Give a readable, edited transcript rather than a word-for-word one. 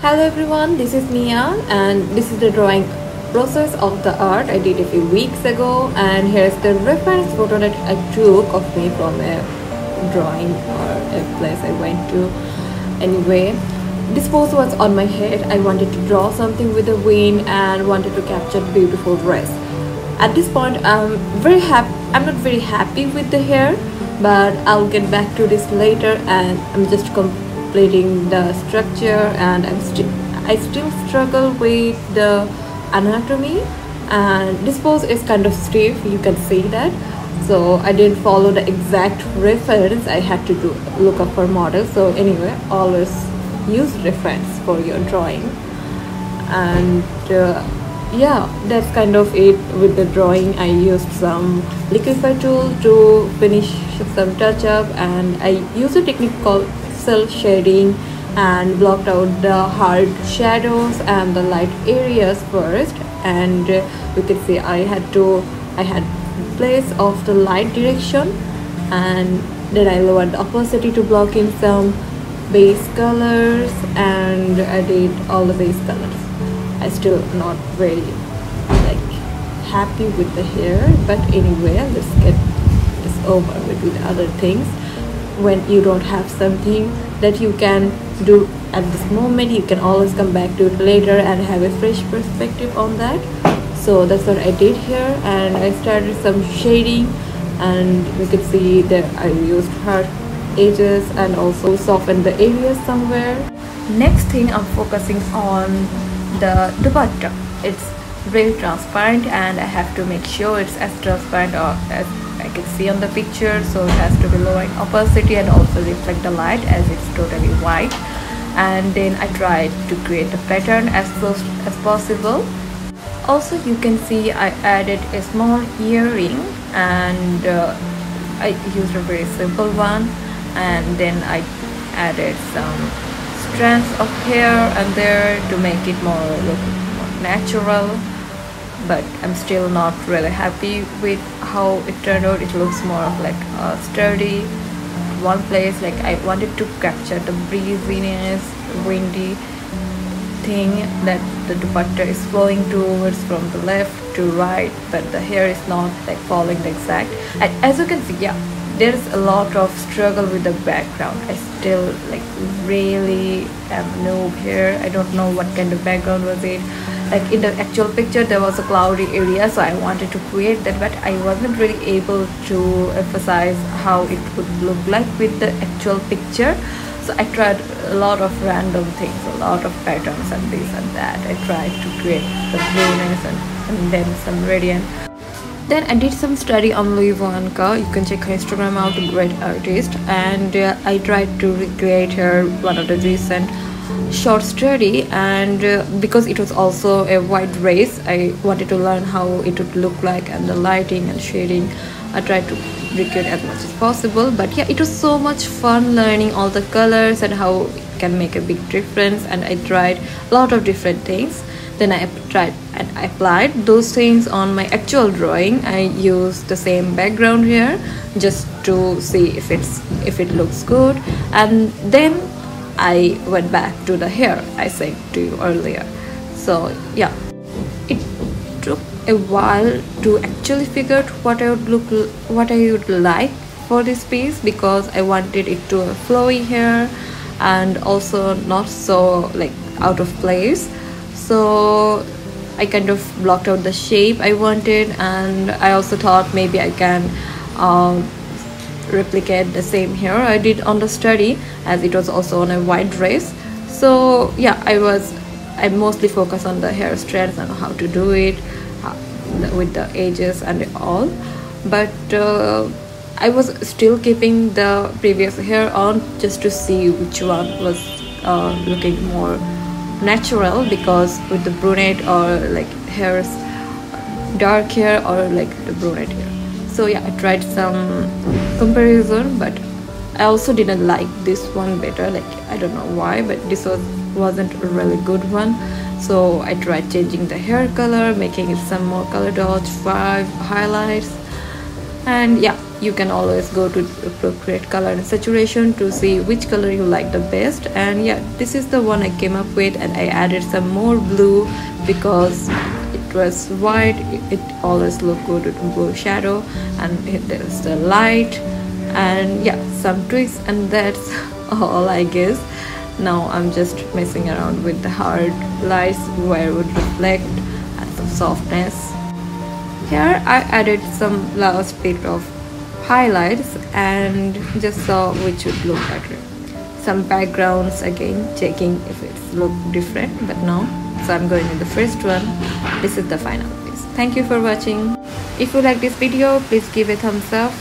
Hello everyone, this is Mia and this is the drawing process of the art I did a few weeks ago, and here's the reference photo that I took of me from a drawing or a place I went to. Anyway, this pose was on my head. I wanted to draw something with the wind and wanted to capture beautiful dress. At this point I'm not very happy with the hair, but I'll get back to this later, and I'm just completing the structure, and I still struggle with the anatomy, and this pose is kind of stiff, you can see that. So I didn't follow the exact reference. I had to look up for models. So anyway, always use reference for your drawing. And yeah, that's kind of it with the drawing. I used some liquify tool to finish some touch up, and I used a technique called self shading and blocked out the hard shadows and the light areas first. And you can see I had place of the light direction, and then I lowered the opacity to block in some base colors, and I did all the base colors. I still not very happy with the hair, but anyway, let's get this over with other things. When you don't have something that you can do at this moment, you can always come back to it later and have a fresh perspective on that. So that's what I did here, and I started some shading, and you can see that I used hard edges and also softened the areas somewhere. Next thing, I'm focusing on the dupatta. It's very transparent, and I have to make sure it's as transparent or as I can see on the picture, so it has to be low in opacity and also reflect the light as it's totally white. And then I tried to create a pattern as close as possible. Also, you can see I added a small earring, and I used a very simple one, and then I added some strands of hair and there to make it look more natural. But I'm still not really happy with how it turned out. It looks more of like a sturdy one place. Like I wanted to capture the breeziness, windy thing that the dupatta is flowing towards from the left to right, but the hair is not like following the exact. And as you can see, yeah, there's a lot of struggle with the background. I still really am noob here. I don't know what kind of background was it. Like in the actual picture there was a cloudy area, so I wanted to create that, but I wasn't really able to emphasize how it would look like with the actual picture. So I tried a lot of random things, a lot of patterns and this and that. I tried to create the blueness and then some radiant. Then I did some study on Louis Vuitton. You can check her Instagram out, a great artist. And I tried to recreate her one of the recent short study, and because it was also a white dress, I wanted to learn how it would look like, and the lighting and shading I tried to recreate as much as possible. But yeah, it was so much fun learning all the colors and how it can make a big difference, and I tried a lot of different things. Then I tried and I applied those things on my actual drawing. I used the same background here just to see if it looks good, and then I went back to the hair I said to you earlier. So yeah, it took a while to actually figure out what I would like for this piece, because I wanted it to have flowy hair and also not so out of place. So I kind of blocked out the shape I wanted, and I also thought maybe I can replicate the same hair I did on the study, as it was also on a white dress. So yeah, I mostly focused on the hair strands and how to do it with the edges and all. But I was still keeping the previous hair on just to see which one was looking more natural, because with the brunette or hairs, dark hair or the brunette hair. So yeah, I tried some comparison, but I also didn't like this one better. I don't know why, but this wasn't a really good one. So I tried changing the hair color, making it some more color dots, 5 highlights, and yeah, you can always go to Procreate color and saturation to see which color you like the best. And yeah, this is the one I came up with, and I added some more blue because it was white, it always look good with blue shadow, and there's the light, and yeah, some tweaks, and that's all I guess. Now I'm just messing around with the hard lights where it would reflect and some softness. Here I added some last bit of highlights and just saw which would look better. Some backgrounds again, checking if it's look different, but no. So I'm going with the first one. This is the final piece. Thank you for watching. If you like this video, please give a thumbs up.